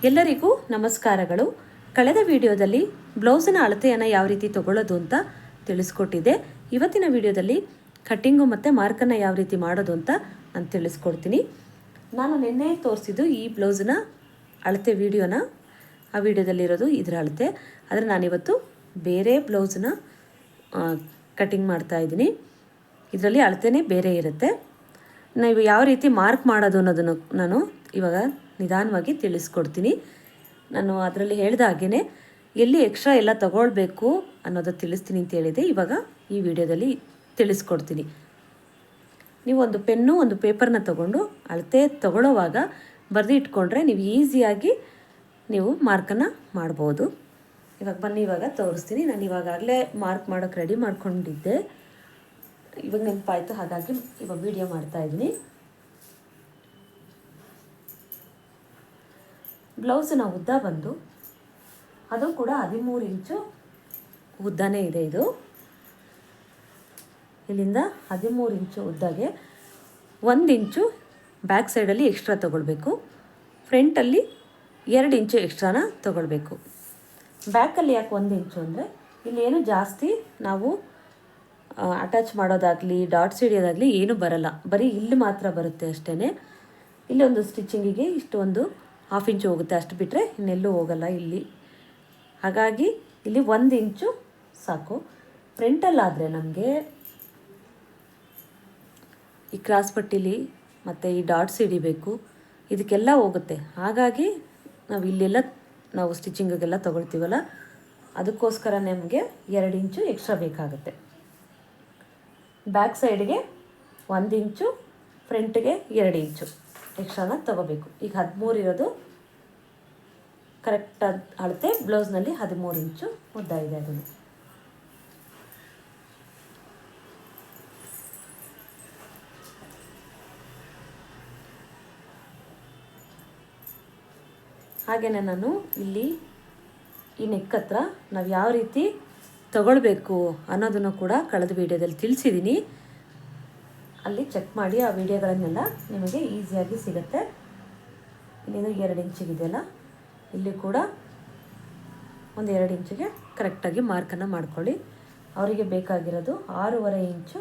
ಎಲ್ಲರಿಗೂ ನಮಸ್ಕಾರಗಳು. ಕಳೆದ ವಿಡಿಯೋದಲ್ಲಿ ಬ್ಲೌಸಿನ ಅಳತೆಯನ್ನು ಯಾವ ರೀತಿ ತಗೊಳ್ಳೋದು ಅಂತ ತಿಳಿಸ್ಕೊಟ್ಟಿದ್ದೆ. ಇವತ್ತಿನ ವಿಡಿಯೋದಲ್ಲಿ ಕಟ್ಟಿಂಗು ಮತ್ತು ಮಾರ್ಕನ್ನು ಯಾವ ರೀತಿ ಮಾಡೋದು ಅಂತ ನಾನು ತಿಳಿಸ್ಕೊಡ್ತೀನಿ. ನಾನು ನಿನ್ನೆ ತೋರಿಸಿದ್ದು ಈ ಬ್ಲೌಸಿನ ಅಳತೆ ವಿಡಿಯೋನ, ಆ ವಿಡಿಯೋದಲ್ಲಿರೋದು ಇದರ ಅಳತೆ. ಆದರೆ ನಾನಿವತ್ತು ಬೇರೆ ಬ್ಲೌಸನ್ನ ಕಟ್ಟಿಂಗ್ ಮಾಡ್ತಾಯಿದ್ದೀನಿ. ಇದರಲ್ಲಿ ಅಳತೆನೇ ಬೇರೆ ಇರುತ್ತೆ. ನಾವು ಯಾವ ರೀತಿ ಮಾರ್ಕ್ ಮಾಡೋದು ಅನ್ನೋದನ್ನು ನಾನು ಇವಾಗ ನಿಧಾನವಾಗಿ ತಿಳಿಸ್ಕೊಡ್ತೀನಿ. ನಾನು ಅದರಲ್ಲಿ ಹೇಳಿದ ಹಾಗೇ ಎಲ್ಲಿ ಎಕ್ಸ್ಟ್ರಾ ಎಲ್ಲ ತಗೊಳ್ಬೇಕು ಅನ್ನೋದು ತಿಳಿಸ್ತೀನಿ ಅಂತ ಹೇಳಿದೆ. ಇವಾಗ ಈ ವಿಡಿಯೋದಲ್ಲಿ ತಿಳಿಸ್ಕೊಡ್ತೀನಿ. ನೀವು ಒಂದು ಪೆನ್ನು ಒಂದು ಪೇಪರ್ನ ತಗೊಂಡು ಅಳತೆ ತಗೊಳ್ಳೋವಾಗ ಬರೆದು ಇಟ್ಕೊಂಡ್ರೆ ನೀವು ಈಸಿಯಾಗಿ ನೀವು ಮಾರ್ಕನ್ನು ಮಾಡ್ಬೋದು. ಇವಾಗ ಬನ್ನಿ, ಇವಾಗ ತೋರಿಸ್ತೀನಿ. ನಾನು ಇವಾಗಲೇ ಮಾರ್ಕ್ ಮಾಡೋಕ್ಕೆ ರೆಡಿ ಮಾಡ್ಕೊಂಡಿದ್ದೆ. ಇವಾಗ ನೆನಪಾಯಿತು, ಹಾಗಾಗಿ ಇವಾಗ ವಿಡಿಯೋ ಮಾಡ್ತಾಯಿದ್ದೀನಿ. ಬ್ಲೌಸಿನ ಉದ್ದ ಬಂದು ಅದು ಕೂಡ 13 ಇಂಚು ಉದ್ದನೇ ಇದೆ. ಇದು ಇಲ್ಲಿಂದ 13 ಇಂಚು ಉದ್ದಗೆ 1 ಇಂಚು ಬ್ಯಾಕ್ ಸೈಡಲ್ಲಿ ಎಕ್ಸ್ಟ್ರಾ ತೊಗೊಳ್ಬೇಕು. ಫ್ರಂಟಲ್ಲಿ 2 ಇಂಚು ಎಕ್ಸ್ಟ್ರಾನ ತೊಗೊಳ್ಬೇಕು. ಬ್ಯಾಕಲ್ಲಿ ಯಾಕೆ 1 ಇಂಚು ಅಂದರೆ ಇಲ್ಲೇನು ಜಾಸ್ತಿ ನಾವು ಅಟ್ಯಾಚ್ ಮಾಡೋದಾಗಲಿ ಡಾಟ್ಸ್ ಹಿಡಿಯೋದಾಗಲಿ ಏನೂ ಬರಲ್ಲ, ಬರೀ ಇಲ್ಲಿ ಮಾತ್ರ ಬರುತ್ತೆ ಅಷ್ಟೇ. ಇಲ್ಲಿ ಒಂದು ಸ್ಟಿಚಿಂಗಿಗೆ ಇಷ್ಟು ಒಂದು 1/2 ಇಂಚು ಹೋಗುತ್ತೆ, ಅಷ್ಟು ಬಿಟ್ಟರೆ ಇನ್ನೆಲ್ಲೂ ಹೋಗಲ್ಲ ಇಲ್ಲಿ. ಹಾಗಾಗಿ ಇಲ್ಲಿ 1 ಇಂಚು ಸಾಕು. ಫ್ರಂಟಲ್ಲಾದರೆ ನಮಗೆ ಈ ಕ್ರಾಸ್ ಪಟ್ಟಿಲಿ ಮತ್ತು ಈ ಡಾಟ್ಸ್ ಹಿಡಿಬೇಕು, ಇದಕ್ಕೆಲ್ಲ ಹೋಗುತ್ತೆ. ಹಾಗಾಗಿ ನಾವು ಇಲ್ಲೆಲ್ಲ ನಾವು ಸ್ಟಿಚಿಂಗಿಗೆಲ್ಲ ತೊಗೊಳ್ತೀವಲ್ಲ, ಅದಕ್ಕೋಸ್ಕರ ನಮಗೆ 2 ಇಂಚು ಎಕ್ಸ್ಟ್ರಾ ಬೇಕಾಗುತ್ತೆ. ಬ್ಯಾಕ್ ಸೈಡ್ಗೆ 1 ಇಂಚು, ಫ್ರಂಟ್ಗೆ 2 ಇಂಚು ಎಕ್ಸ್ಟ್ರಾನ ತೊಗೋಬೇಕು. ಈಗ 13 ಇರೋದು ಕರೆಕ್ಟಾದ ಅಳತೆ. ಬ್ಲೌಸ್ನಲ್ಲಿ 13 ಇಂಚು ಉದ್ದ ಇದೆ. ಅದನ್ನು ಹಾಗೆಯೇ ನಾನು ಇಲ್ಲಿ ಈ ನೆಕ್ ಹತ್ರ ನಾವು ಯಾವ ರೀತಿ ತಗೊಳ್ಬೇಕು ಅನ್ನೋದನ್ನು ಕೂಡ ಕಳೆದ ವಿಡಿಯೋದಲ್ಲಿ ತಿಳಿಸಿದ್ದೀನಿ. ಅಲ್ಲಿ ಚೆಕ್ ಮಾಡಿ, ಆ ವಿಡಿಯೋಗಳನ್ನೆಲ್ಲ ನಿಮಗೆ ಈಸಿಯಾಗಿ ಸಿಗುತ್ತೆ. ಇಲ್ಲಿಂದ 2 ಇಂಚಿಗಿದೆಯಲ್ಲ, ಇಲ್ಲಿ ಕೂಡ ಒಂದು 2 ಇಂಚಿಗೆ ಕರೆಕ್ಟಾಗಿ ಮಾರ್ಕನ್ನು ಮಾಡ್ಕೊಳ್ಳಿ. ಅವರಿಗೆ ಬೇಕಾಗಿರೋದು 6.5 ಇಂಚು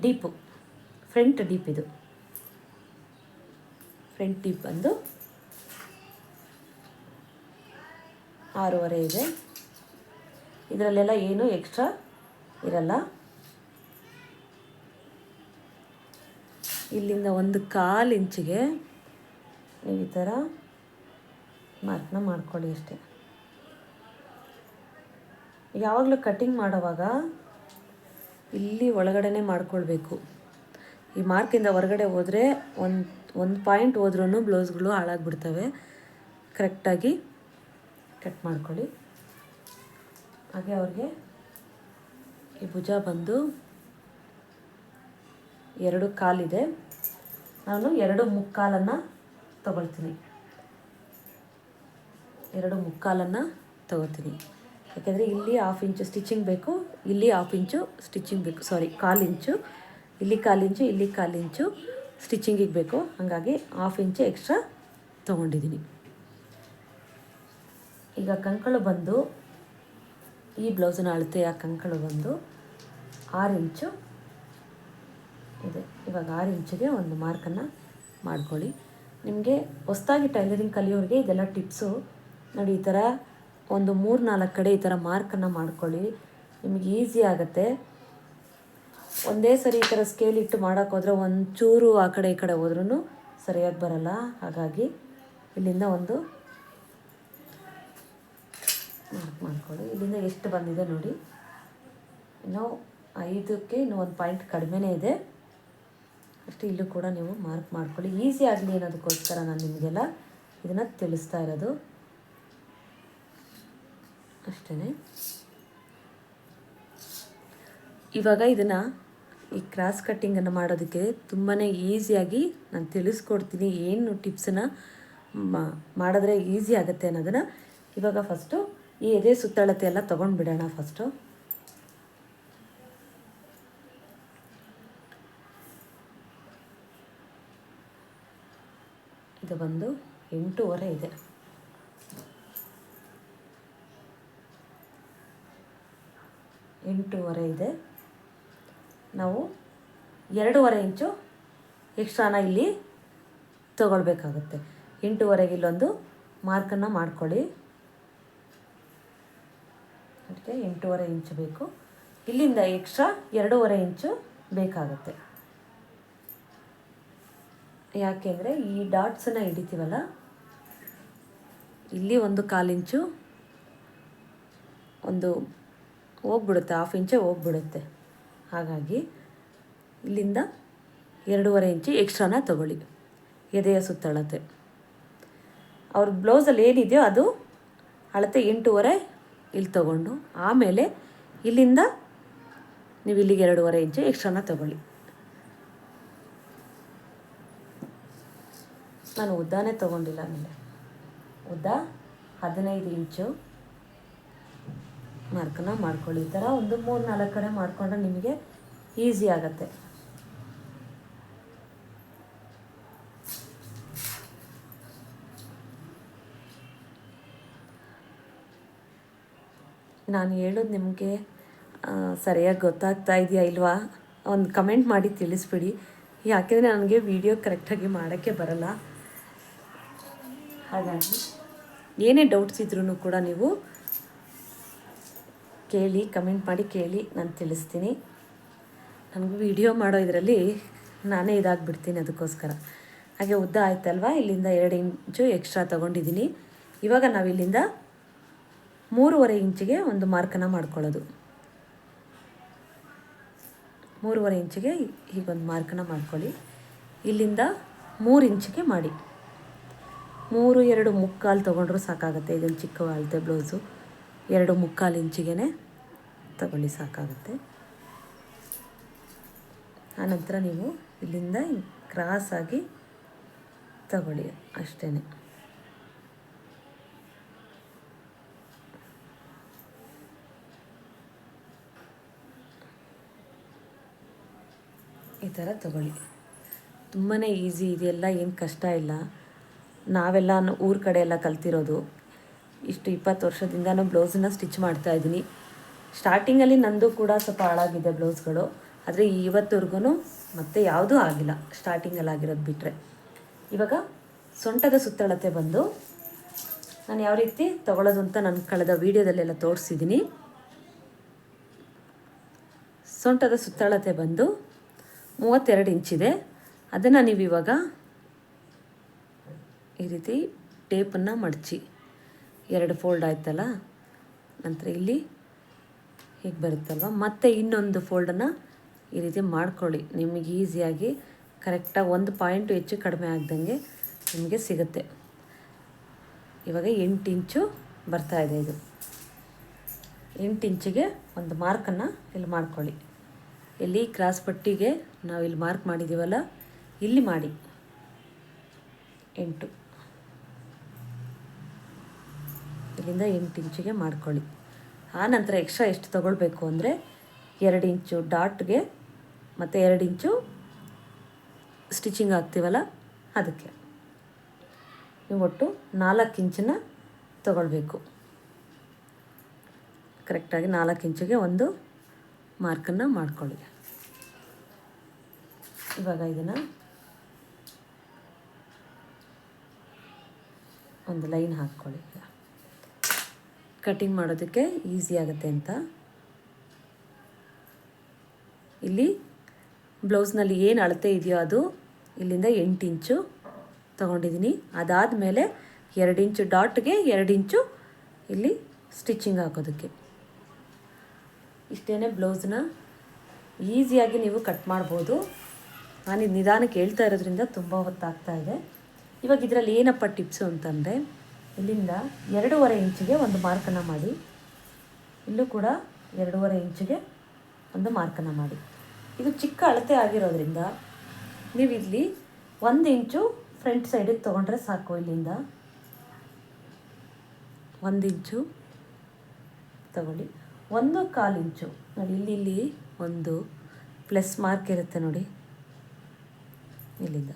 ಡೀಪು, ಫ್ರಂಟ್ ಡೀಪ್. ಇದು ಫ್ರಂಟ್ ಡೀಪ್ ಬಂದು 6.5 ಇದೆ. ಇದರಲ್ಲೆಲ್ಲ ಏನೂ ಎಕ್ಸ್ಟ್ರಾ ಇರಲ್ಲ. ಇಲ್ಲಿಂದ 1/4 ಇಂಚಿಗೆ ನೀವು ಈ ಥರ ಮಾರ್ಕ್ನ ಮಾಡ್ಕೊಳ್ಳಿ ಅಷ್ಟೇ. ಯಾವಾಗಲೂ ಕಟ್ಟಿಂಗ್ ಮಾಡೋವಾಗ ಇಲ್ಲಿ ಒಳಗಡೆ ಮಾಡ್ಕೊಳ್ಬೇಕು. ಈ ಮಾರ್ಕಿಂದ ಹೊರಗಡೆ ಹೋದರೆ ಒಂದು ಪಾಯಿಂಟ್ ಹೋದ್ರೂ ಬ್ಲೌಸ್ಗಳು ಹಾಳಾಗಿಬಿಡ್ತವೆ. ಕರೆಕ್ಟಾಗಿ ಕಟ್ ಮಾಡ್ಕೊಳ್ಳಿ. ಹಾಗೆ ಅವ್ರಿಗೆ ಈ ಭುಜ ಬಂದು 2/4 ಇದೆ. ನಾನು 2/3 ತಗೊಳ್ತೀನಿ. 2/3 ತಗೋತೀನಿ. ಯಾಕೆಂದರೆ ಇಲ್ಲಿ 1/2 ಇಂಚು ಸ್ಟಿಚಿಂಗ್ ಬೇಕು, ಇಲ್ಲಿ 1/2 ಇಂಚು ಸ್ಟಿಚಿಂಗ್ ಬೇಕು. 1/4 ಇಂಚು, ಇಲ್ಲಿ 1/4 ಇಂಚು, ಇಲ್ಲಿ 1/4 ಇಂಚು ಸ್ಟಿಚಿಂಗಿಗೆ ಬೇಕು. ಹಾಗಾಗಿ 1/2 ಇಂಚು ಎಕ್ಸ್ಟ್ರಾ ತೊಗೊಂಡಿದ್ದೀನಿ. ಈಗ ಕಂಕಳು ಬಂದು ಈ ಬ್ಲೌಸಿನ ಅಳತೆಯ ಕಂಕಳು ಬಂದು 6 ಇಂಚು ಇದೆ. ಇವಾಗ 6 ಇಂಚಿಗೆ ಒಂದು ಮಾರ್ಕನ್ನು ಮಾಡ್ಕೊಳ್ಳಿ. ನಿಮಗೆ ಹೊಸದಾಗಿ ಟೈಲರಿಂಗ್ ಕಲಿಯೋರಿಗೆ ಇದೆಲ್ಲ ಟಿಪ್ಸು ನೋಡಿ. ಈ ಥರ ಒಂದು 3-4 ಕಡೆ ಈ ಥರ ಮಾರ್ಕನ್ನು ಮಾಡ್ಕೊಳ್ಳಿ, ನಿಮಗೆ ಈಸಿ ಆಗುತ್ತೆ. ಒಂದೇ ಸರಿ ಈ ಥರ ಸ್ಕೇಲ್ ಇಟ್ಟು ಮಾಡೋಕ್ಕೋದ್ರೆ ಒಂಚೂರು ಆ ಕಡೆ ಈ ಕಡೆ ಹೋದ್ರೂ ಸರಿಯಾಗಿ ಬರಲ್ಲ. ಹಾಗಾಗಿ ಇಲ್ಲಿಂದ ಒಂದು ಮಾರ್ಕ್ ಮಾಡ್ಕೊಳ್ಳಿ. ಇಲ್ಲಿಂದ ಎಷ್ಟು ಬಂದಿದೆ ನೋಡಿ, ಇನ್ನೂ 5ಕ್ಕೆ ಇನ್ನೂ 1 ಪಾಯಿಂಟ್ ಕಡಿಮೆನೇ ಇದೆ ಅಷ್ಟು. ಇಲ್ಲೂ ಕೂಡ ನೀವು ಮಾರ್ಕ್ ಮಾಡ್ಕೊಳ್ಳಿ, ಈಸಿ ಆಗಲಿ ಅನ್ನೋದಕ್ಕೋಸ್ಕರ ನಾನು ನಿಮಗೆಲ್ಲ ಇದನ್ನು ತಿಳಿಸ್ತಾ ಇರೋದು ಅಷ್ಟೇ. ಇವಾಗ ಇದನ್ನು ಈ ಕ್ರಾಸ್ ಕಟ್ಟಿಂಗನ್ನು ಮಾಡೋದಕ್ಕೆ ತುಂಬಾ ಈಸಿಯಾಗಿ ನಾನು ತಿಳಿಸ್ಕೊಡ್ತೀನಿ. ಏನು ಟಿಪ್ಸನ್ನು ಮಾಡಿದ್ರೆ ಈಸಿ ಆಗುತ್ತೆ ಅನ್ನೋದನ್ನು. ಇವಾಗ ಫಸ್ಟು ಈ ಎದೆ ಸುತ್ತಳತೆ ಎಲ್ಲ ತೊಗೊಂಡು ಬಿಡೋಣ. ಫಸ್ಟು ಇದು ಬಂದು 8.5 ಇದೆ. 8.5 ಇದೆ. ನಾವು 2.5 ಇಂಚು ಎಕ್ಸ್ಟ್ರಾನ ಇಲ್ಲಿ ತಗೊಳ್ಬೇಕಾಗುತ್ತೆ. 8.5ಗೆ ಇಲ್ಲೊಂದು ಮಾರ್ಕನ್ನು ಮಾಡ್ಕೊಳ್ಳಿ. ಅದಕ್ಕೆ 8.5 ಇಂಚು ಬೇಕು. ಇಲ್ಲಿಂದ ಎಕ್ಸ್ಟ್ರಾ 2.5 ಇಂಚು ಬೇಕಾಗುತ್ತೆ. ಯಾಕೆಂದರೆ ಈ ಡಾಟ್ಸನ್ನು ಹಿಡಿತೀವಲ್ಲ, ಇಲ್ಲಿ 1/4 ಇಂಚು ಒಂದು ಹೋಗ್ಬಿಡುತ್ತೆ, 1/2 ಇಂಚೇ ಹೋಗ್ಬಿಡುತ್ತೆ. ಹಾಗಾಗಿ ಇಲ್ಲಿಂದ 2.5 ಇಂಚು ಎಕ್ಸ್ಟ್ರಾನ ತಗೊಳ್ಳಿ. ಎದೆಯ ಸುತ್ತಳತೆ ಅವ್ರ ಬ್ಲೌಸಲ್ಲಿ ಏನಿದೆಯೋ ಅದು ಅಳತೆ 8.5 ಇಲ್ಲಿ ತಗೊಂಡು, ಆಮೇಲೆ ಇಲ್ಲಿಂದ ನೀವು ಇಲ್ಲಿಗೆ 2.5 ಇಂಚು ಎಕ್ಸ್ಟ್ರಾನ ತಗೊಳ್ಳಿ. ನಾನು ಉದ್ದಾನೇ ತೊಗೊಂಡಿಲ್ಲ. ಆಮೇಲೆ ಉದ್ದ 15 ಇಂಚು ಮಾರ್ಕನ್ನು ಮಾಡ್ಕೊಳ್ಳಿ. ಈ ಥರ ಒಂದು 3-4 ಕಡೆ ಮಾಡಿಕೊಂಡ್ರೆ ನಿಮಗೆ ಈಸಿ ಆಗುತ್ತೆ. ನಾನು ಹೇಳೋದು ನಿಮಗೆ ಸರಿಯಾಗಿ ಗೊತ್ತಾಗ್ತಾ ಇದೆಯಾ ಇಲ್ವಾ ಒಂದು ಕಮೆಂಟ್ ಮಾಡಿ ತಿಳಿಸ್ಬಿಡಿ. ಯಾಕೆಂದರೆ ನನಗೆ ವಿಡಿಯೋ ಕರೆಕ್ಟಾಗಿ ಮಾಡೋಕ್ಕೆ ಬರಲ್ಲ. ಹಾಗಾಗಿ ಏನೇ ಡೌಟ್ಸ್ ಇದ್ರೂ ಕೂಡ ನೀವು ಕೇಳಿ, ಕಮೆಂಟ್ ಮಾಡಿ ಕೇಳಿ, ನಾನು ತಿಳಿಸ್ತೀನಿ. ನನಗೂ ವಿಡಿಯೋ ಮಾಡೋ ಇದರಲ್ಲಿ ನಾನೇ ಇದಾಗಿಬಿಡ್ತೀನಿ, ಅದಕ್ಕೋಸ್ಕರ. ಹಾಗೆ ಉದ್ದ ಆಯ್ತಲ್ವ, ಇಲ್ಲಿಂದ 2 ಇಂಚು ಎಕ್ಸ್ಟ್ರಾ ತೊಗೊಂಡಿದ್ದೀನಿ. ಇವಾಗ ನಾವು ಇಲ್ಲಿಂದ 3.5 ಇಂಚಿಗೆ ಒಂದು ಮಾರ್ಕನ್ನು ಮಾಡ್ಕೊಳ್ಳೋದು. 3.5 ಇಂಚಿಗೆ ಹೀಗೊಂದು ಮಾರ್ಕನ್ನು ಮಾಡ್ಕೊಳ್ಳಿ. ಇಲ್ಲಿಂದ 3 ಇಂಚಿಗೆ ಮಾಡಿ. 3 2 ಮುಕ್ಕಾಲು ತೊಗೊಂಡ್ರೂ ಸಾಕಾಗುತ್ತೆ. ಇದೊಂದು ಚಿಕ್ಕ ಅಳತೆ ಬ್ಲೌಸು. 2 ಮುಕ್ಕಾಲು ಇಂಚಿಗೆ ತಗೊಳ್ಳಿ, ಸಾಕಾಗುತ್ತೆ. ಆನಂತರ ನೀವು ಇಲ್ಲಿಂದ ಕ್ರಾಸಾಗಿ ತಗೊಳ್ಳಿ, ಅಷ್ಟೇ. ಈ ಥರ ತಗೊಳ್ಳಿ. ತುಂಬಾ ಈಸಿ ಇದೆಲ್ಲ, ಏನು ಕಷ್ಟ ಇಲ್ಲ. ನಾವೆಲ್ಲ ಊರ ಕಡೆ ಎಲ್ಲ ಕಲ್ತಿರೋದು. ಇಷ್ಟು 20 ವರ್ಷದಿಂದನೂ ಬ್ಲೌಸನ್ನ ಸ್ಟಿಚ್ ಮಾಡ್ತಾಯಿದ್ದೀನಿ. ಸ್ಟಾರ್ಟಿಂಗಲ್ಲಿ ನಂದು ಕೂಡ ಸ್ವಲ್ಪ ಹಾಳಾಗಿದೆ ಬ್ಲೌಸ್ಗಳು, ಆದರೆ ಇವತ್ತುವರೆಗೂ ಮತ್ತೆ ಯಾವುದೂ ಆಗಿಲ್ಲ, ಸ್ಟಾರ್ಟಿಂಗಲ್ಲಿ ಆಗಿರೋದು ಬಿಟ್ಟರೆ. ಇವಾಗ ಸೊಂಟದ ಸುತ್ತಳತೆ ಬಂದು ನಾನು ಯಾವ ರೀತಿ ತೊಗೊಳ್ಳೋದು ಅಂತ ನಾನು ಕಳೆದ ವೀಡಿಯೋದಲ್ಲೆಲ್ಲ ತೋರಿಸಿದ್ದೀನಿ. ಸೊಂಟದ ಸುತ್ತಳತೆ ಬಂದು 32 ಇಂಚಿದೆ. ಅದನ್ನು ನೀವು ಇವಾಗ ಈ ರೀತಿ ಟೇಪನ್ನು ಮಡಚಿ 2 ಫೋಲ್ಡ್ ಆಯ್ತಲ್ಲ, ನಂತರ ಇಲ್ಲಿ ಹೀಗೆ ಬರುತ್ತಲ್ವ, ಮತ್ತು ಇನ್ನೊಂದು ಫೋಲ್ಡನ್ನು ಈ ರೀತಿ ಮಾಡ್ಕೊಳ್ಳಿ. ನಿಮಗೆ ಈಸಿಯಾಗಿ ಕರೆಕ್ಟಾಗಿ 1 ಪಾಯಿಂಟು ಹೆಚ್ಚು ಕಡಿಮೆ ಆಗ್ದಂಗೆ ನಿಮಗೆ ಸಿಗುತ್ತೆ. ಇವಾಗ 8 ಇಂಚು ಬರ್ತಾಯಿದೆ. ಇದು 8 ಇಂಚಿಗೆ ಒಂದು ಮಾರ್ಕನ್ನು ಇಲ್ಲಿ ಮಾಡ್ಕೊಳ್ಳಿ. ಇಲ್ಲಿ ಕ್ರಾಸ್ ಪಟ್ಟಿಗೆ ನಾವು ಇಲ್ಲಿ ಮಾರ್ಕ್ ಮಾಡಿದ್ದೀವಲ್ಲ, ಇಲ್ಲಿ ಮಾಡಿ 8. ಇಲ್ಲಿಂದ 8 ಇಂಚಿಗೆ ಮಾಡ್ಕೊಳ್ಳಿ. ಆ ನಂತರ ಎಕ್ಸ್ಟ್ರಾ ಎಷ್ಟು ತೊಗೊಳ್ಬೇಕು ಅಂದರೆ 2 ಇಂಚು ಡಾಟ್ಗೆ ಮತ್ತು 2 ಇಂಚು ಸ್ಟಿಚಿಂಗ್ ಆಗ್ತೀವಲ್ಲ ಅದಕ್ಕೆ ನೀವು ಒಟ್ಟು 4 ಇಂಚನ್ನ ತೊಗೊಳ್ಬೇಕು. ಕರೆಕ್ಟಾಗಿ 4 ಇಂಚಿಗೆ ಒಂದು ಮಾರ್ಕನ್ನು ಮಾಡ್ಕೊಳ್ಳಿ. ಇವಾಗ ಇದನ್ನು ಒಂದು ಲೈನ್ ಹಾಕ್ಕೊಳ್ಳಿ, ಕಟಿಂಗ್ ಮಾಡೋದಕ್ಕೆ ಈಸಿ ಆಗುತ್ತೆ ಅಂತ. ಇಲ್ಲಿ ಬ್ಲೌಸ್ನಲ್ಲಿ ಏನು ಅಳತೆ ಇದೆಯೋ ಅದು ಇಲ್ಲಿಂದ 8 ಇಂಚು ತೊಗೊಂಡಿದ್ದೀನಿ. ಅದಾದಮೇಲೆ 2 ಇಂಚು ಡಾಟ್ಗೆ 2 ಇಂಚು ಇಲ್ಲಿ ಸ್ಟಿಚಿಂಗ್ ಹಾಕೋದಕ್ಕೆ. ಇಷ್ಟೇ ಬ್ಲೌಸ್ನ ಈಸಿಯಾಗಿ ನೀವು ಕಟ್ ಮಾಡ್ಬೋದು. ನಾನು ಇದು ನಿಧಾನಕ್ಕೆ ಹೇಳ್ತಾ ಇರೋದ್ರಿಂದ ತುಂಬ ಹೊತ್ತಾಗ್ತಾ ಇದೆ. ಇವಾಗ ಇದರಲ್ಲಿ ಏನಪ್ಪ ಟಿಪ್ಸು ಅಂತಂದರೆ, ಇಲ್ಲಿಂದ 2.5 ಇಂಚಿಗೆ ಒಂದು ಮಾರ್ಕನ್ನು ಮಾಡಿ, ಇಲ್ಲೂ ಕೂಡ 2.5 ಇಂಚಿಗೆ ಒಂದು ಮಾರ್ಕನ್ನು ಮಾಡಿ. ಇದು ಚಿಕ್ಕ ಅಳತೆ ಆಗಿರೋದ್ರಿಂದ ನೀವು ಇಲ್ಲಿ 1 ಇಂಚು ಫ್ರಂಟ್ ಸೈಡಿಗೆ ತೊಗೊಂಡ್ರೆ ಸಾಕು. ಇಲ್ಲಿಂದ 1 ಇಂಚು ತಗೊಳ್ಳಿ. 1/4 ಇಂಚು ನೋಡಿ, ಇಲ್ಲಿ ಒಂದು ಪ್ಲಸ್ ಮಾರ್ಕ್ ಇರುತ್ತೆ ನೋಡಿ, ಇಲ್ಲಿಂದ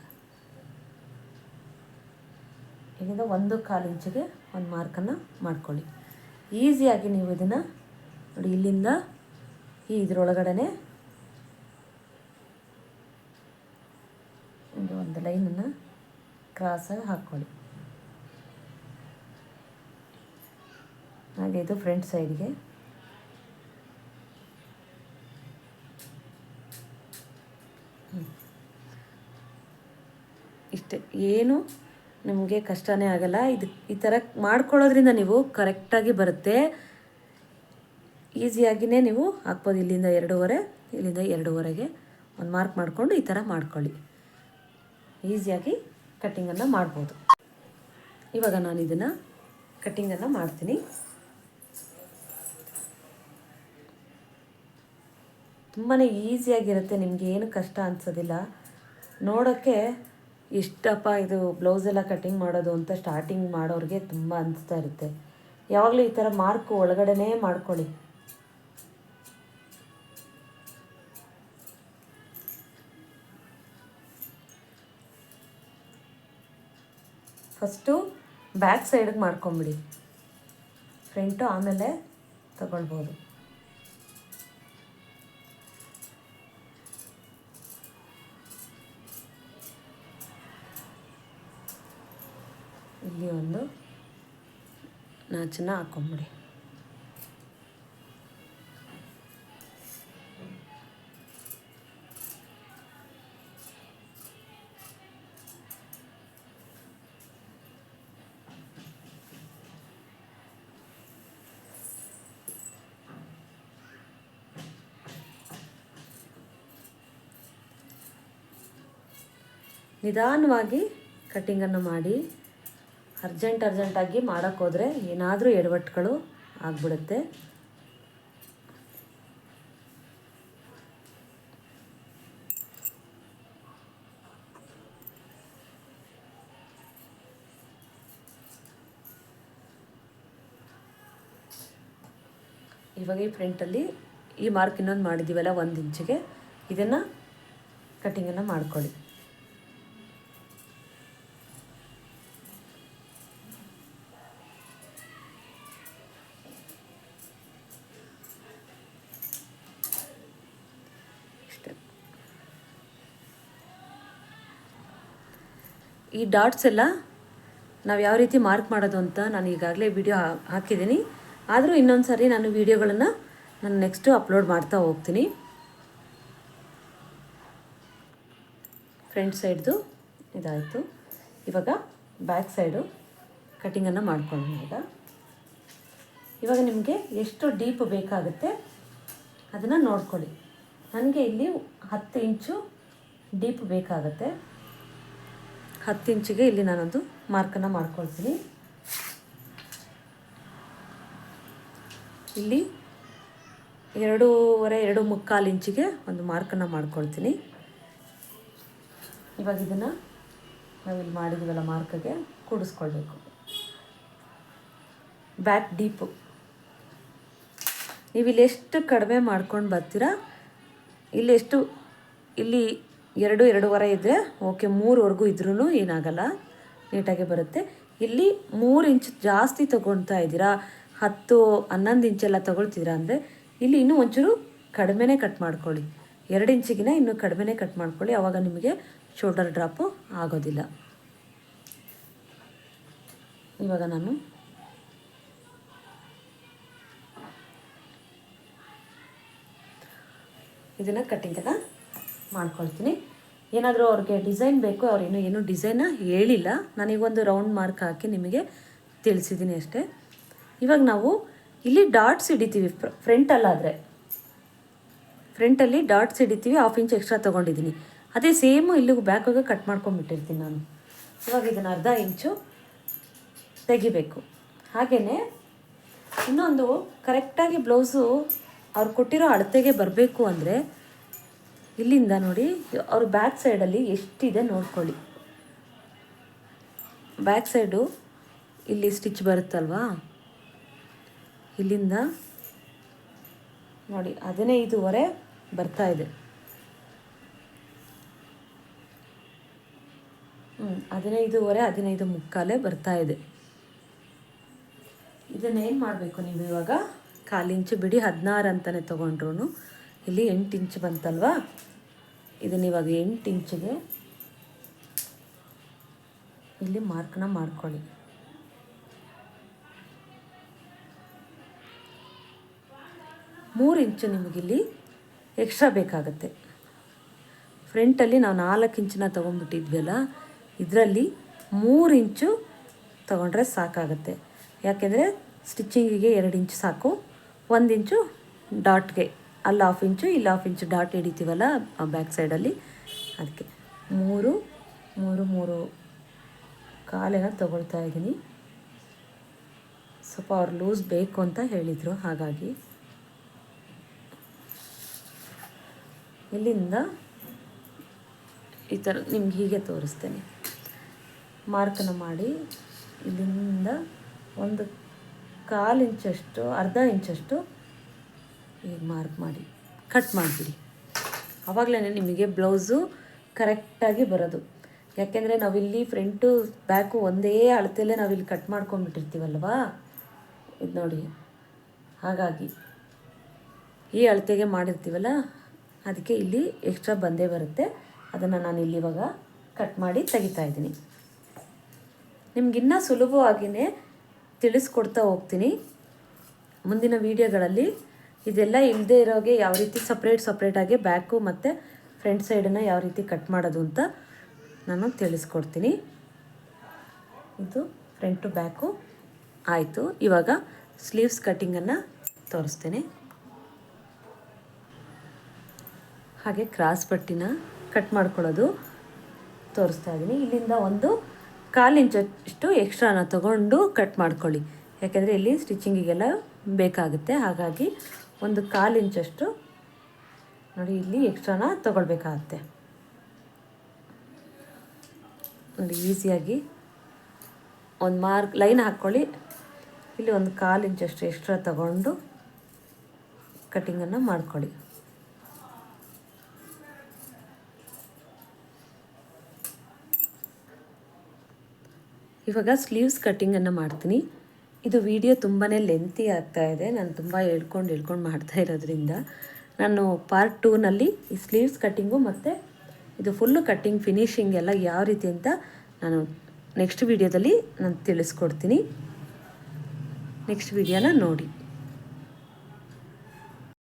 1/4 ಇಂಚಿಗೆ ಒಂದು ಮಾರ್ಕನ್ನು ಮಾಡ್ಕೊಳ್ಳಿ. ಈಸಿಯಾಗಿ ನೀವು ಇದನ್ನು ನೋಡಿ, ಇಲ್ಲಿಂದ ಇದರೊಳಗಡೆ ಒಂದು ಲೈನನ್ನು ಕ್ರಾಸಾಗಿ ಹಾಕ್ಕೊಳ್ಳಿ. ಹಾಗೆ ಇದು ಫ್ರಂಟ್ ಸೈಡ್ಗೆ ಇಷ್ಟೇ, ಏನು ನಿಮಗೆ ಕಷ್ಟನೇ ಆಗಲ್ಲ. ಈ ಥರ ಮಾಡ್ಕೊಳ್ಳೋದ್ರಿಂದ ನೀವು ಕರೆಕ್ಟಾಗಿ ಬರುತ್ತೆ. ಈಸಿಯಾಗಿಯೇ ನೀವು ಹಾಕ್ಬೋದು. ಇಲ್ಲಿಂದ 2.5, ಇಲ್ಲಿಂದ 2.5ಗೆ ಒಂದು ಮಾರ್ಕ್ ಮಾಡಿಕೊಂಡು ಈ ಥರ ಮಾಡ್ಕೊಳ್ಳಿ. ಈಸಿಯಾಗಿ ಕಟ್ಟಿಂಗನ್ನು ಮಾಡ್ಬೋದು. ಇವಾಗ ನಾನು ಇದನ್ನು ಕಟ್ಟಿಂಗನ್ನು ಮಾಡ್ತೀನಿ. ತುಂಬಾ ಈಸಿಯಾಗಿರುತ್ತೆ, ನಿಮಗೆ ಏನು ಕಷ್ಟ ಅನಿಸೋದಿಲ್ಲ. ನೋಡೋಕ್ಕೆ ಇಷ್ಟಪ್ಪ ಇದು ಬ್ಲೌಸೆಲ್ಲ ಕಟ್ಟಿಂಗ್ ಮಾಡೋದು ಅಂತ ಸ್ಟಾರ್ಟಿಂಗ್ ಮಾಡೋರಿಗೆ ತುಂಬ ಅನಿಸ್ತಾ ಇರುತ್ತೆ. ಯಾವಾಗಲೂ ಈ ಥರ ಮಾರ್ಕ್ ಒಳಗಡೆನೇ ಮಾಡ್ಕೊಳ್ಳಿ. ಫಸ್ಟು ಬ್ಯಾಕ್ ಸೈಡಿಗೆ ಮಾಡ್ಕೊಂಬಿಡಿ, ಫ್ರಂಟು ಆಮೇಲೆ ತಗೊಳ್ಬೋದು. ಇಲ್ಲಿ ಒಂದು ನಾಚನ್ನ ಹಾಕೊಂಬಿಡಿ. ನಿಧಾನವಾಗಿ ಕಟ್ಟಿಂಗನ್ನು ಮಾಡಿ. ಅರ್ಜೆಂಟಾಗಿ ಮಾಡೋಕ್ಕೋದ್ರೆ ಏನಾದರೂ ಎಡವಟ್ಟುಗಳು ಆಗಿಬಿಡುತ್ತೆ. ಇವಾಗ ಈ ಫ್ರಂಟಲ್ಲಿ ಈ ಮಾರ್ಕ್ ಇನ್ನೊಂದು ಮಾಡಿದ್ದೀವಲ್ಲ 1 ಇಂಚಿಗೆ, ಇದನ್ನು ಕಟ್ಟಿಂಗನ್ನು ಮಾಡ್ಕೊಳ್ಳಿ. ಈ ಡಾಟ್ಸ್ ಎಲ್ಲ ನಾವು ಯಾವ ರೀತಿ ಮಾರ್ಕ್ ಮಾಡೋದು ಅಂತ ನಾನು ಈಗಾಗಲೇ ವಿಡಿಯೋ ಹಾಕಿದ್ದೀನಿ. ಆದರೂ ಇನ್ನೊಂದು ಸಾರಿ ನಾನು ವಿಡಿಯೋಗಳನ್ನು ನೆಕ್ಸ್ಟು ಅಪ್ಲೋಡ್ ಮಾಡ್ತಾ ಹೋಗ್ತೀನಿ. ಫ್ರಂಟ್ ಸೈಡ್ದು ಇದಾಯಿತು. ಇವಾಗ ಬ್ಯಾಕ್ ಸೈಡು ಕಟ್ಟಿಂಗನ್ನು ಮಾಡ್ಕೊಳ್ಳೋಣ. ಇವಾಗ ನಿಮಗೆ ಎಷ್ಟು ಡೀಪ್ ಬೇಕಾಗುತ್ತೆ ಅದನ್ನು ನೋಡ್ಕೊಳ್ಳಿ. ನನಗೆ ಇಲ್ಲಿ 10 ಇಂಚು ಡೀಪ್ ಬೇಕಾಗುತ್ತೆ. 10 ಇಂಚಿಗೆ ಇಲ್ಲಿ ನಾನೊಂದು ಮಾರ್ಕನ್ನು ಮಾಡ್ಕೊಳ್ತೀನಿ. ಇಲ್ಲಿ 2.25 ಇಂಚಿಗೆ ಒಂದು ಮಾರ್ಕನ್ನು ಮಾಡ್ಕೊಳ್ತೀನಿ. ಇವಾಗ ಇದನ್ನು ನಾವಿಲ್ಲಿ ಮಾಡಿದ್ದೀವಲ್ಲ ಮಾರ್ಕಿಗೆ ಕೂಡಿಸ್ಕೊಳ್ಬೇಕು. ಬ್ಯಾಕ್ ಡೀಪು ನೀವು ಇಲ್ಲಿ ಎಷ್ಟು ಕಡಿಮೆ ಮಾಡ್ಕೊಂಡು ಬರ್ತೀರಾ, ಇಲ್ಲಿ 2.5 ಇದ್ದರೆ ಓಕೆ, 3ವರೆಗೂ ಇದ್ರೂ ಏನಾಗಲ್ಲ, ನೀಟಾಗಿ ಬರುತ್ತೆ. ಇಲ್ಲಿ 3 ಇಂಚ್ ಜಾಸ್ತಿ ತೊಗೊಳ್ತಾ ಇದ್ದೀರಾ, 10-11 ಇಂಚೆಲ್ಲ ತೊಗೊಳ್ತಿದ್ದೀರಾ ಅಂದರೆ ಇಲ್ಲಿ ಇನ್ನೂ ಒಂಚೂರು ಕಡಿಮೆನೇ ಕಟ್ ಮಾಡ್ಕೊಳ್ಳಿ. 2 ಇಂಚಿಗಿನ ಇನ್ನೂ ಕಡಿಮೆನೇ ಕಟ್ ಮಾಡ್ಕೊಳ್ಳಿ. ಆವಾಗ ನಿಮಗೆ ಶೋಲ್ಡರ್ ಡ್ರಾಪು ಆಗೋದಿಲ್ಲ. ಇವಾಗ ನಾನು ಇದನ್ನು ಕಟ್ಟಿಂಗನ್ನು ಮಾಡ್ಕೊಳ್ತೀನಿ. ಏನಾದರೂ ಅವ್ರಿಗೆ ಡಿಸೈನ್ ಬೇಕು, ಅವ್ರು ಏನೂ ಡಿಸೈನ ಹೇಳಿಲ್ಲ, ನನಗೊಂದು ರೌಂಡ್ ಮಾರ್ಕ್ ಹಾಕಿ ನಿಮಗೆ ತಿಳಿಸಿದ್ದೀನಿ ಅಷ್ಟೇ. ಇವಾಗ ನಾವು ಇಲ್ಲಿ ಡಾಟ್ಸ್ ಹಿಡಿತೀವಿ. ಫ್ರಂಟಲ್ಲಿ ಡಾಟ್ಸ್ ಹಿಡಿತೀವಿ. 1/2 ಇಂಚ್ ಎಕ್ಸ್ಟ್ರಾ ತೊಗೊಂಡಿದ್ದೀನಿ. ಅದೇ ಸೇಮು ಇಲ್ಲಿಗೂ ಬ್ಯಾಕಾಗ ಕಟ್ ಮಾಡ್ಕೊಂಡ್ಬಿಟ್ಟಿರ್ತೀನಿ ನಾನು. ಇವಾಗ ಇದನ್ನು 1/2 ಇಂಚು ತೆಗಿಬೇಕು. ಹಾಗೆಯೇ ಇನ್ನೊಂದು, ಕರೆಕ್ಟಾಗಿ ಬ್ಲೌಸು ಅವ್ರು ಕೊಟ್ಟಿರೋ ಅಳತೆಗೆ ಬರಬೇಕು ಅಂದರೆ ಇಲ್ಲಿಂದ ನೋಡಿ, ಅವ್ರ ಬ್ಯಾಕ್ ಸೈಡಲ್ಲಿ ಎಷ್ಟಿದೆ ನೋಡ್ಕೊಳ್ಳಿ. ಬ್ಯಾಕ್ ಸೈಡು ಇಲ್ಲಿ ಸ್ಟಿಚ್ ಬರುತ್ತಲ್ವಾ, ಇಲ್ಲಿಂದ ನೋಡಿ 15 ಬರ್ತಾ ಇದೆ. 15 ಮುಕ್ಕಾಲೇ ಬರ್ತಾ ಇದೆ. ಇದನ್ನೇನು ಮಾಡಬೇಕು ನೀವು, ಇವಾಗ 1/4 ಇಂಚು ಬಿಡಿ, 16 ಅಂತಲೇ ತೊಗೊಂಡ್ರು ಇಲ್ಲಿ 8 ಇಂಚ್ ಬಂತಲ್ವಾ, ಇದನ್ನ ಇವಾಗ 8 ಇಂಚಿಗೆ ಇಲ್ಲಿ ಮಾರ್ಕ್ನ ಮಾಡ್ಕೊಳ್ಳಿ. ಮೂರು ಇಂಚು ನಿಮಗಿಲ್ಲಿ ಎಕ್ಸ್ಟ್ರಾ ಬೇಕಾಗುತ್ತೆ. ಫ್ರಂಟಲ್ಲಿ ನಾವು 4 ಇಂಚನ್ನ ತೊಗೊಂಡ್ಬಿಟ್ಟಿದ್ವಲ್ಲ, ಇದರಲ್ಲಿ 3 ಇಂಚು ತೊಗೊಂಡ್ರೆ ಸಾಕಾಗುತ್ತೆ. ಯಾಕೆಂದರೆ ಸ್ಟಿಚ್ಚಿಂಗಿಗೆ 2 ಇಂಚು ಸಾಕು. 1 ಇಂಚು ಡಾಟ್ಗೆ, ಅಲ್ಲಿ 1/2 ಇಂಚು ಇಲ್ಲಿ 1/2 ಇಂಚು ಡಾಟ್ ಹಿಡಿತೀವಲ್ಲ ಬ್ಯಾಕ್ ಸೈಡಲ್ಲಿ, ಅದಕ್ಕೆ 3 ಕಾಲೇನ ತೊಗೊಳ್ತಾ ಇದ್ದೀನಿ. ಸ್ವಲ್ಪ ಅವ್ರು ಲೂಸ್ ಬೇಕು ಅಂತ ಹೇಳಿದರು, ಹಾಗಾಗಿ ಇಲ್ಲಿಂದ ಈ ಥರ ನಿಮ್ಗೆ ಹೀಗೆ ತೋರಿಸ್ತೇನೆ. ಮಾರ್ಕನ್ನು ಮಾಡಿ ಇಲ್ಲಿಂದ 1/4 ಇಂಚಷ್ಟು, ಅರ್ಧ ಇಂಚಷ್ಟು ಈಗ ಮಾರ್ಕ್ ಮಾಡಿ ಕಟ್ ಮಾಡಿಬಿಡಿ. ಆವಾಗಲೇ ನಿಮಗೆ ಬ್ಲೌಸು ಕರೆಕ್ಟಾಗಿ ಬರೋದು. ಯಾಕೆಂದರೆ ನಾವಿಲ್ಲಿ ಫ್ರಂಟು ಬ್ಯಾಕು ಒಂದೇ ಅಳತೆಯಲ್ಲೇ ನಾವಿಲ್ಲಿ ಕಟ್ ಮಾಡ್ಕೊಂಡ್ಬಿಟ್ಟಿರ್ತೀವಲ್ವಾ, ಇದು ನೋಡಿ. ಹಾಗಾಗಿ ಈ ಅಳತೆಗೆ ಮಾಡಿರ್ತೀವಲ್ಲ, ಅದಕ್ಕೆ ಇಲ್ಲಿ ಎಕ್ಸ್ಟ್ರಾ ಬಂದೇ ಬರುತ್ತೆ. ಅದನ್ನು ನಾನು ಇಲ್ಲಿ ಇವಾಗ ಕಟ್ ಮಾಡಿ ತೆಗಿತಾ ಇದ್ದೀನಿ. ನಿಮಗಿನ್ನೂ ಸುಲಭವಾಗಿಯೇ ತಿಳಿಸ್ಕೊಡ್ತಾ ಹೋಗ್ತೀನಿ ಮುಂದಿನ ವೀಡಿಯೋಗಳಲ್ಲಿ. ಇದೆಲ್ಲ ಇಲ್ಲದೆ ಇರೋಗೆ ಯಾವ ರೀತಿ ಸಪ್ರೇಟಾಗಿ ಬ್ಯಾಕು ಮತ್ತು ಫ್ರಂಟ್ ಸೈಡನ್ನು ಯಾವ ರೀತಿ ಕಟ್ ಮಾಡೋದು ಅಂತ ನಾನು ತಿಳಿಸ್ಕೊಡ್ತೀನಿ. ಇದು ಫ್ರಂಟು ಬ್ಯಾಕು ಆಯಿತು. ಇವಾಗ ಸ್ಲೀವ್ಸ್ ಕಟ್ಟಿಂಗನ್ನು ತೋರಿಸ್ತೇನೆ. ಹಾಗೆ ಕ್ರಾಸ್ ಪಟ್ಟಿನ ಕಟ್ ಮಾಡ್ಕೊಳ್ಳೋದು ತೋರಿಸ್ತಾ ಇದ್ದೀನಿ. ಇಲ್ಲಿಂದ 1/4 ಇಂಚಷ್ಟು ಎಕ್ಸ್ಟ್ರಾನ ತೊಗೊಂಡು ಕಟ್ ಮಾಡ್ಕೊಳ್ಳಿ. ಯಾಕೆಂದರೆ ಇಲ್ಲಿ ಸ್ಟಿಚ್ಚಿಂಗಿಗೆಲ್ಲ ಬೇಕಾಗುತ್ತೆ. ಹಾಗಾಗಿ 1/4 ಇಂಚಷ್ಟು ನೋಡಿ ಇಲ್ಲಿ ಎಕ್ಸ್ಟ್ರಾನ ತೊಗೊಳ್ಬೇಕಾಗತ್ತೆ. ನೋಡಿ ಈಸಿಯಾಗಿ ಒಂದು ಲೈನ್ ಹಾಕ್ಕೊಳ್ಳಿ. ಇಲ್ಲಿ 1/4 ಇಂಚಷ್ಟು ಎಕ್ಸ್ಟ್ರಾ ತಗೊಂಡು ಕಟ್ಟಿಂಗನ್ನು ಮಾಡ್ಕೊಳ್ಳಿ. ಇವಾಗ ಸ್ಲೀವ್ಸ್ ಕಟ್ಟಿಂಗನ್ನು ಮಾಡ್ತೀನಿ. ಇದು ವಿಡಿಯೋ ತುಂಬಾ ಲೆಂತಿ ಆಗ್ತಾಯಿದೆ. ನಾನು ತುಂಬ ಹೇಳ್ಕೊಂಡು ಮಾಡ್ತಾ ಇರೋದ್ರಿಂದ ನಾನು ಪಾರ್ಟ್ 2ನಲ್ಲಿ ಈ ಸ್ಲೀವ್ಸ್ ಕಟ್ಟಿಂಗು ಮತ್ತು ಇದು ಫುಲ್ಲು ಕಟ್ಟಿಂಗ್ ಫಿನಿಶಿಂಗ್ ಎಲ್ಲ ಯಾವ ರೀತಿ ಅಂತ ನಾನು ನೆಕ್ಸ್ಟ್ ವಿಡಿಯೋದಲ್ಲಿ ನಾನು ತಿಳಿಸ್ಕೊಡ್ತೀನಿ. ನೆಕ್ಸ್ಟ್ ವಿಡಿಯೋನ ನೋಡಿ.